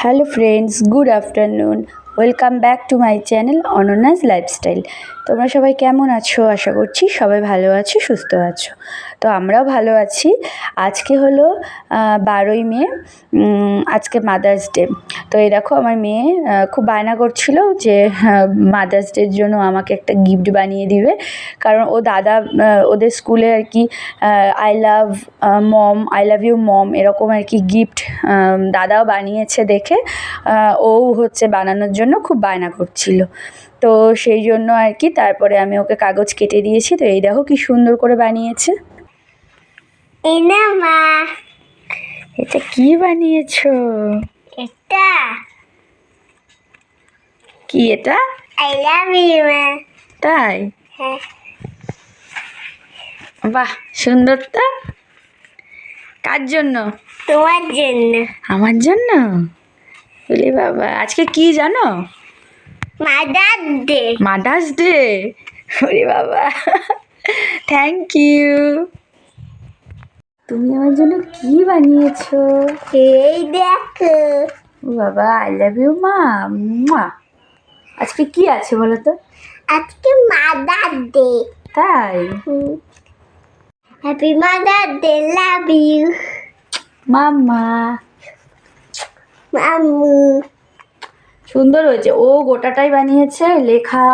Hello friends, good afternoon. Welcome back to my channel অনন্যাস lifestyle. তোমরা সবাই কেমন আছো? আশা করছি সবাই ভালো আছো, সুস্থ আছো। তো আমরাও ভালো আছি। আজকে হলো 12ই মে, আজকে মাদার্স ডে। তো এই দেখো আমার মেয়ে খুব বায়না করছিল যে মাদার্স ডের জন্য আমাকে একটা গিফট বানিয়ে দিবে, কারণ ও দাদা ওদের স্কুলে আর কি I love I love you mom এরকম আর কি গিফট দাদাও বানিয়েছে দেখে ও হচ্ছে বানানোর জন্য খুব বায়না করছিল। তো সেই জন্য আর কি তারপরে আমি ওকে কাগজ কেটে দিয়েছি। তো এই দেখো কি সুন্দর করে বানিয়েছে। মা, এটা কি বানিয়েছো? এটা কি এটা? আই লাভ ইউ মা। তাই? হ্যাঁ। বাহ, সুন্দর তো। কার জন্য? তোমার জন্য। আমার জন্য? বলি বাবা, আজকে কি জানো? Mother's day. Mother's day? ওরে বাবা, থ্যাংক ইউ। তুমি আমার জন্য কি বানিয়েছো? এই দেখো। ও বাবা, আই লাভ ইউ মা। আজকে কি আছে বলো তো? আজকে মাদার্স ডে। তাই? Happy Mother's Day, love you mumma. মাম্মু। সুন্দর হয়েছে। ও গোটাটাই বানিয়েছে, লেখা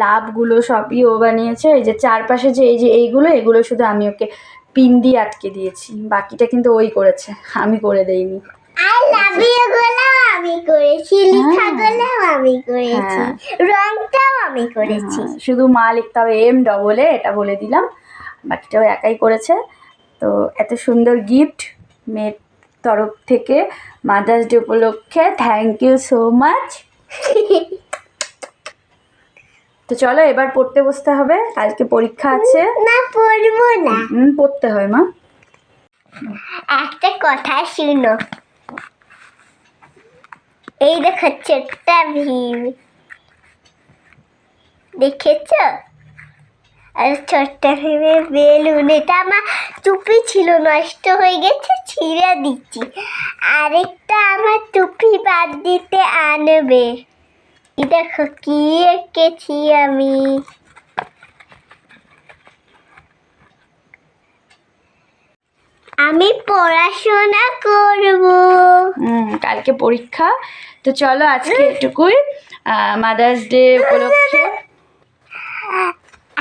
লাভগুলো সবই ও বানিয়েছে। এই যে চারপাশে যে এগুলো শুধু আমি ওকে পিন দিয়ে আটকে দিয়েছি, বাকিটা কিন্তু ওই করেছে, আমি করে দেইনি। আই লাভ ইউ গুলো আমি করেছি, লেখাগুলো আমি করেছি, রংটাও আমি করেছি। শুধু মা লিখতে হবে MAA, এটা বলে দিলাম, বাকিটাও একাই করেছে। তো এত সুন্দর গিফট মেয়ের তরফ থেকে মাদার্স ডে উপলক্ষে, থ্যাংক ইউ সো মাচ। তো চলো এবার পড়তে বসতে হবে, কালকে পরীক্ষা আছে। না, পড়বো না। পড়তে হয় মা। একটা কথা শুনো। এই দেখো ছোট্ট ভীম, দেখেছ? আর ছোট্ট ভীমের বেলুন, এটা আমার টুপি ছিল, নষ্ট হয়ে গেছে, ছিঁড়ে দিচ্ছি। আরেকটা আমার টুপি বাদ দিতে আনবে। এই দেখো কি এঁকেছি আমি। আমি পড়াশোনা করব। কালকে পরীক্ষা। তো চলো আজকে এটুকুই মাদার্স ডে উপলক্ষে।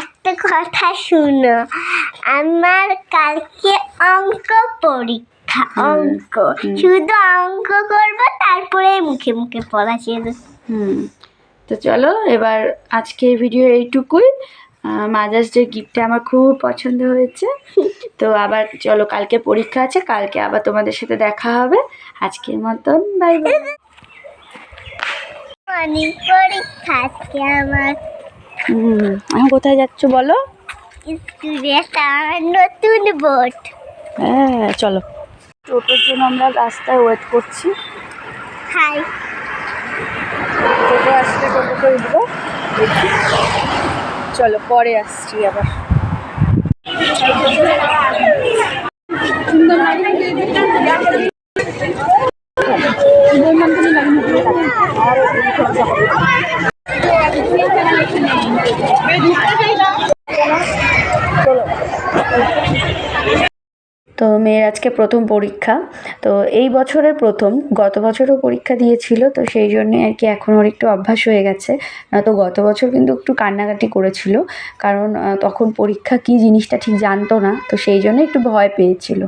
একটা কথা শুনো, আমার কালকে অঙ্ক পরীক্ষা। অঙ্ক, শুধু অঙ্ক করব, তারপরে মুখে মুখে পড়া শেষ। তো চলো এবার আজকের ভিডিও এইটুকুই। মাদার্স ডে গিফটটা আমার খুব পছন্দ হয়েছে। তো আবার চলো, কালকে পরীক্ষা আছে, কালকে আবার তোমাদের সাথে দেখা হবে। আজকের মতন বাই বাই। অনেক পরীক্ষা আজকে আমার। এখন কোথায় যাচ্ছ বলো? স্কুলে আমার নতুন বোর্ড। হ্যাঁ চলো। টোটোর জন্য আমরা রাস্তায় ওয়েট করছি। হাই। টোটো আসলে টোটোতে উঠবো। চলো পরে আসছি আবার। তো মেয়ের আজকে প্রথম পরীক্ষা। তো এই বছরের প্রথম, গত বছরও পরীক্ষা দিয়েছিল, তো সেই জন্যে আর কি এখন ওর একটু অভ্যাস হয়ে গেছে। তো গত বছর কিন্তু একটু কান্নাকাটি করেছিল, কারণ তখন পরীক্ষা কী জিনিসটা ঠিক জানতো না, তো সেই জন্য একটু ভয় পেয়েছিল,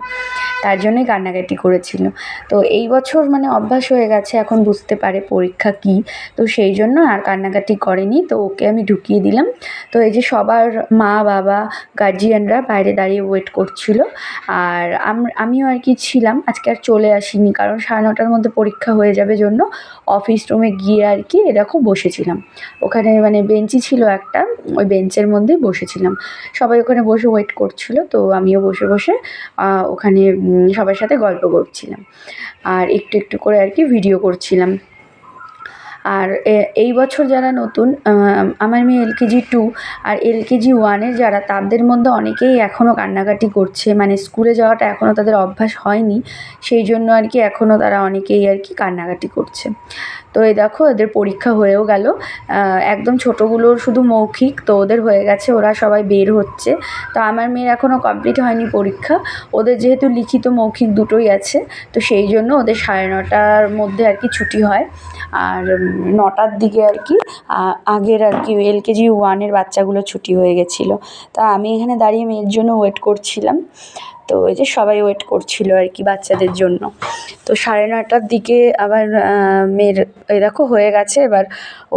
তার জন্যই কান্নাকাটি করেছিল। তো এই বছর মানে অভ্যাস হয়ে গেছে, এখন বুঝতে পারে পরীক্ষা কী, তো সেই জন্য আর কান্নাকাটি করেনি। তো ওকে আমি ঢুকিয়ে দিলাম। তো এই যে সবার মা বাবা গার্জিয়ানরা বাইরে দাঁড়িয়ে ওয়েট করছিল, আর আমিও আর কি ছিলাম। আজকে আর চলে আসিনি, কারণ 9:30টার মধ্যে পরীক্ষা হয়ে যাবে জন্য অফিস রুমে গিয়ে আর কি এরকম বসেছিলাম। ওখানে মানে বেঞ্চি ছিল একটা, ওই বেঞ্চের মধ্যেই বসেছিলাম। সবাই ওখানে বসে ওয়েট করছিল, তো আমিও বসে বসে ওখানে সবার সাথে গল্প করছিলাম, আর একটু একটু করে আর কি ভিডিও করছিলাম। আর এই বছর যারা নতুন, আমার মেয়ে LKG 2 আর LKG 1-এর যারা, তাদের মধ্যে অনেকেই এখনও কান্নাকাটি করছে, মানে স্কুলে যাওয়াটা এখনও তাদের অভ্যাস হয়নি, সেই জন্য আর কি এখনও তারা অনেকেই আর কি কান্নাকাটি করছে। তো এই দেখো এদের পরীক্ষা হয়েও গেল, একদম ছোটোগুলোর শুধু মৌখিক, তো ওদের হয়ে গেছে, ওরা সবাই বের হচ্ছে। তো আমার মেয়ের এখনও কমপ্লিট হয়নি পরীক্ষা, ওদের যেহেতু লিখিত মৌখিক দুটোই আছে, তো সেই জন্য ওদের 9:30টার মধ্যে আর কি ছুটি হয়, আর 9টার দিকে আর কি আগের আর কি LKG 1-এর বাচ্চাগুলো ছুটি হয়ে গেছিলো। তা আমি এখানে দাঁড়িয়ে মেয়ের জন্য ওয়েট করছিলাম, তো ওই যে সবাই ওয়েট করছিল আর কি বাচ্চাদের জন্য। তো 9:30টার দিকে আবার মেয়ের এই দেখো হয়ে গেছে, এবার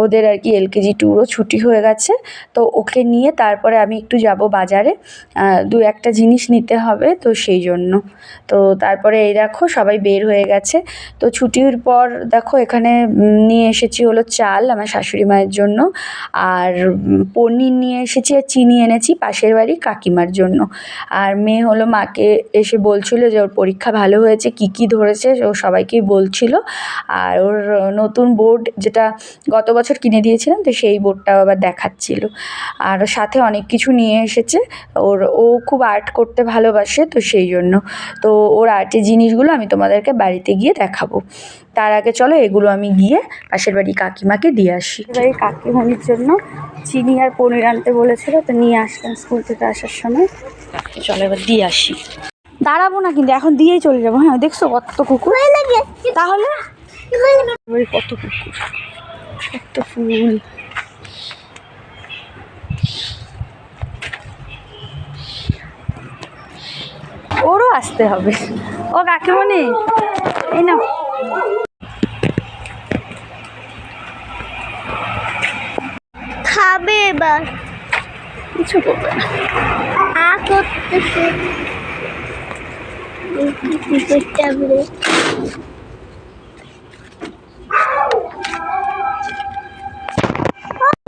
ওদের আর কি LKG 2-রও ছুটি হয়ে গেছে। তো ওকে নিয়ে তারপরে আমি একটু যাব বাজারে, 2-1টা জিনিস নিতে হবে, তো সেই জন্য। তো তারপরে এই দেখো সবাই বের হয়ে গেছে। তো ছুটির পর দেখো এখানে নিয়ে এসেছি হলো চাল আমার শাশুড়ি মায়ের জন্য, আর পনির নিয়ে এসেছি, আর চিনি এনেছি পাশের বাড়ি কাকিমার জন্য। আর মেয়ে হলো মাকে এসে বলছিল যে ওর পরীক্ষা ভালো হয়েছে, কী কী ধরেছে ও সবাইকেই বলছিল। আর ওর নতুন বোর্ড যেটা গত বছর কিনে দিয়েছিলাম, তো সেই বোর্ডটাও আবার দেখাচ্ছিল। আর সাথে অনেক কিছু নিয়ে এসেছে, ও খুব আর্ট করতে ভালোবাসে, তো সেই জন্য। তো ওর আর্টের জিনিসগুলো আমি তোমাদেরকে বাড়িতে গিয়ে দেখাবো। তার আগে চলো এগুলো আমি গিয়ে পাশের বাড়ি কাকিমাকে দিয়ে আসি। বাড়ি কাকিমানির জন্য চিনি আর পনির আনতে বলেছিল, তো নিয়ে আসলাম স্কুল থেকে আসার সময়। চলো এবার দিয়ে আসি। দাঁড়াবো না কিন্তু, এখন দিয়েই চলে যাবো। হ্যাঁ দেখছো কত কুকুর, তাহলে কত কুকুর, কত ফুল। ওরও আসতে হবে। ও কাকিমণি এই না, খাবে এবার, কিছু করবে না। করতেছে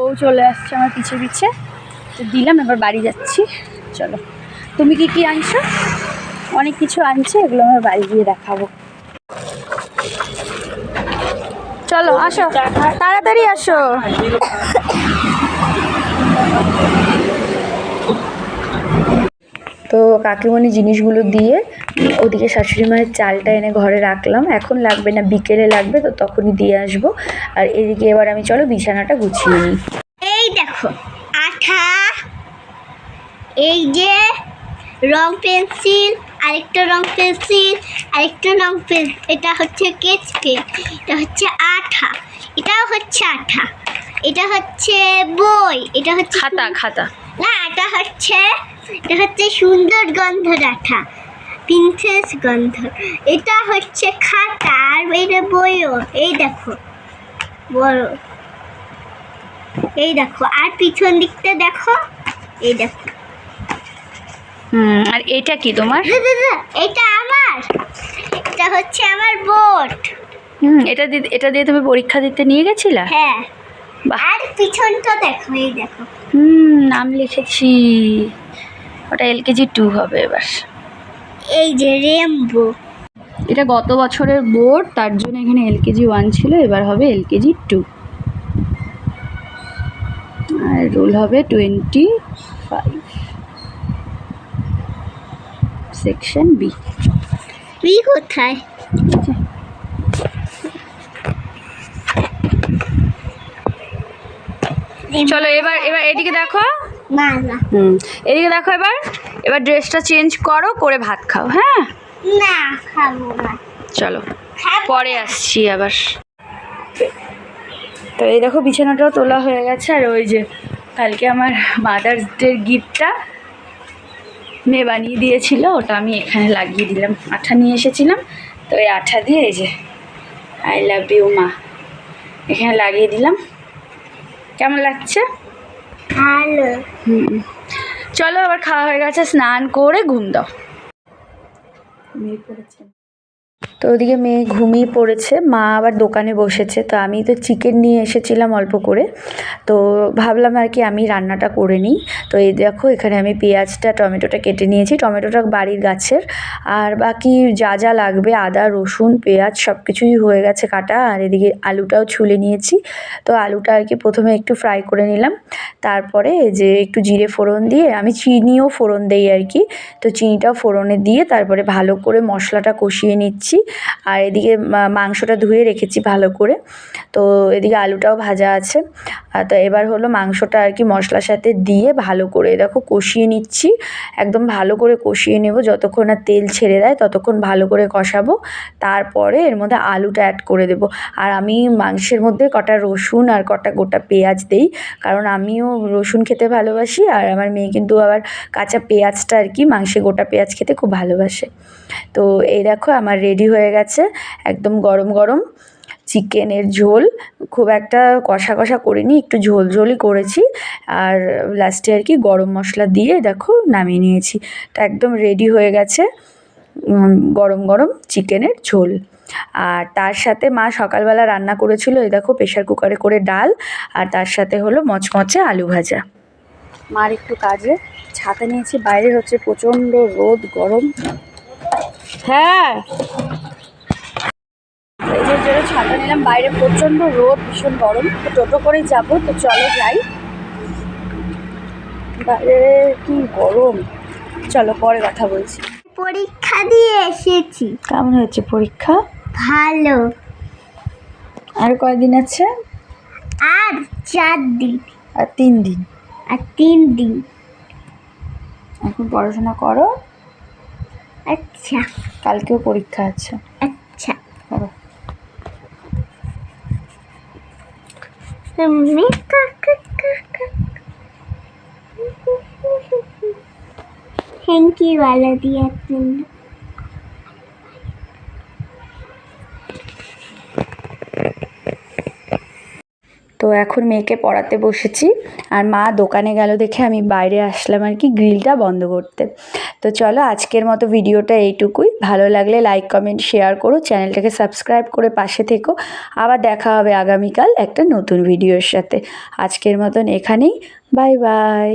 ও চলে আসছে আমার পিছে পিছে, তো দিলাম, এবার বাড়ি যাচ্ছি। চলো তুমি কি কি আনছো? অনেক কিছু আনছে, এগুলো আমার বাড়ি গিয়ে দেখাবো। চলো আসো, তাড়াতাড়ি আসো। তো কাকিমণি জিনিসগুলো দিয়ে ওদিকে শাশুড়ি মায়ের চালটা এনে ঘরে রাখলাম, এখন লাগবে না, বিকেলে লাগবে, তো তখনই দিয়ে আসবো। আর এদিকে এবার আমি চলো বিছানাটা গুছিয়ে নিই। এই দেখো আঠা, এই যে রং পেন্সিল, আরেকটা রং পেন্সিল, আরেকটা রং পেন্সিল, এটা হচ্ছে স্কেচ পেন, এটা হচ্ছে আঠা, এটাও হচ্ছে আঠা, এটা হচ্ছে বই, এটা হচ্ছে খাতা না, এটা হচ্ছে সুন্দর গন্ধর আঠা, প্রিন্সেস গন্ধ, এটা হচ্ছে খাতা, আর এটা বইও। এই দেখো বড়, এই দেখো, আর পিছন দিকটা দেখো, এই দেখো। আর এটা কি তোমার? এটা আমার, এটা হচ্ছে আমার বোর্ড। এটা দিয়ে তুমি পরীক্ষা দিতে নিয়ে গেছিলা? হ্যাঁ, বাহ। আর পিছনটা দেখো, এই দেখো। নাম লিখেছি, ওটা LKG 2 হবে এবার। এই যে রেমবো, এটা গত বছরের বোর্ড, তার জন্য এখানে LKG 1 ছিল, এবার হবে LKG 2। আর রোল হবে 25, সেকশন B। বি কোথায়? চলো এবার এদিকে দেখো, না না, এদিকে দেখো, এবার ড্রেসটা চেঞ্জ করো, করে ভাত খাও। হ্যাঁ না খাবো না, চলো পরে আসছি আবার। তো এই দেখো বিছানাটাও তোলা হয়ে গেছে, আর ওই যে কালকে আমার মাদার্স ডে গিফটটা মেয়ে বানিয়ে দিয়েছিল, ওটা আমি এখানে লাগিয়ে দিলাম। আঠা নিয়ে এসেছিলাম, তো এই আঠা দিয়ে এই যে আই লাভ ইউ মা এখানে লাগিয়ে দিলাম। কেমন লাগছে? ভালো। চলো আবার খাওয়া হয়ে গেছে, স্নান করে ঘুম দাও। তো ওদিকে মেয়ে ঘুমিয়ে পড়েছে, মা আবার দোকানে বসেছে। তো আমি তো চিকেন নিয়ে এসেছিলাম অল্প করে, তো ভাবলাম আর কি আমি রান্নাটা করে নিই। তো এই দেখো এখানে আমি পেঁয়াজটা টমেটোটা কেটে নিয়েছি, টমেটোটা বাড়ির গাছের। আর বাকি যা যা লাগবে আদা রসুন পেঁয়াজ সব কিছুই হয়ে গেছে কাটা। আর এদিকে আলুটাও ছুলে নিয়েছি। তো আলুটা আর কি প্রথমে একটু ফ্রাই করে নিলাম, তারপরে যে একটু জিরে ফোড়ন দিয়ে, আমি চিনিও ফোড়ন দেই আর কি। তো চিনিটাও ফোড়নে দিয়ে তারপরে ভালো করে মশলাটা কষিয়ে নিচ্ছি। আর এদিকে মাংসটা ধুয়ে রেখেছি ভালো করে। তো এদিকে আলুটাও ভাজা আছে। তো এবার হলো মাংসটা আর কি মশলার সাথে দিয়ে ভালো করে দেখো কষিয়ে নিচ্ছি। একদম ভালো করে কষিয়ে নেব, যতক্ষণ না তেল ছেড়ে দেয় ততক্ষণ ভালো করে কষাবো। তারপরে এর মধ্যে আলুটা অ্যাড করে দেবো। আর আমি মাংসের মধ্যে কটা রসুন আর কটা গোটা পেঁয়াজ দেই, কারণ আমিও রসুন খেতে ভালোবাসি। আর আমার মেয়ে কিন্তু আবার কাঁচা পেঁয়াজটা আর কি মাংসে গোটা পেঁয়াজ খেতে খুব ভালোবাসে। তো এই দেখো আমার রেডি হয়ে গেছে একদম গরম গরম চিকেনের ঝোল। খুব একটা কষা কষা করিনি, একটু ঝোল ঝোলই করেছি। আর লাস্টে আর কি গরম মশলা দিয়ে দেখো নামিয়ে নিয়েছি। তো একদম রেডি হয়ে গেছে গরম গরম চিকেনের ঝোল। আর তার সাথে মা সকালবেলা রান্না করেছিল এই দেখো প্রেশার কুকারে করে ডাল, আর তার সাথে হলো মচমচে আলু ভাজা। মার একটু কাজে ছাতা নিয়েছি, বাইরে হচ্ছে প্রচণ্ড রোদ গরম। হ্যাঁ এই যে জন্য ছাতা নিলাম, বাইরে প্রচণ্ড রোদ ভীষণ গরম। তো টোটো করেই যাবো, তো চলো যাই। বাইরে কি গরম, চলো পরে কথা বলছি। পরীক্ষা দিয়ে এসেছি। কেমন হয়েছে পরীক্ষা? ভালো। আর কয়দিন আছে? আর 4 দিন। আর 3 দিন। আর 3 দিন। এখন পড়াশোনা করো। আচ্ছা কালকেও পরীক্ষা আছে। আচ্ছা। করো। তুমি থ্যাংক ইউ ভালো দিয়ার জন্য। তো এখন মেয়েকে পড়াতে বসেছি, আর মা দোকানে গেল দেখে আমি বাইরে আসলাম আর কি গ্রিলটা বন্ধ করতে। তো চলো আজকের মতো ভিডিওটা এইটুকুই। ভালো লাগলে লাইক কমেন্ট শেয়ার করো, চ্যানেলটাকে সাবস্ক্রাইব করে পাশে থেকো। আবার দেখা হবে আগামীকাল একটা নতুন ভিডিওর সাথে। আজকের মতন এখানেই, বাই বাই।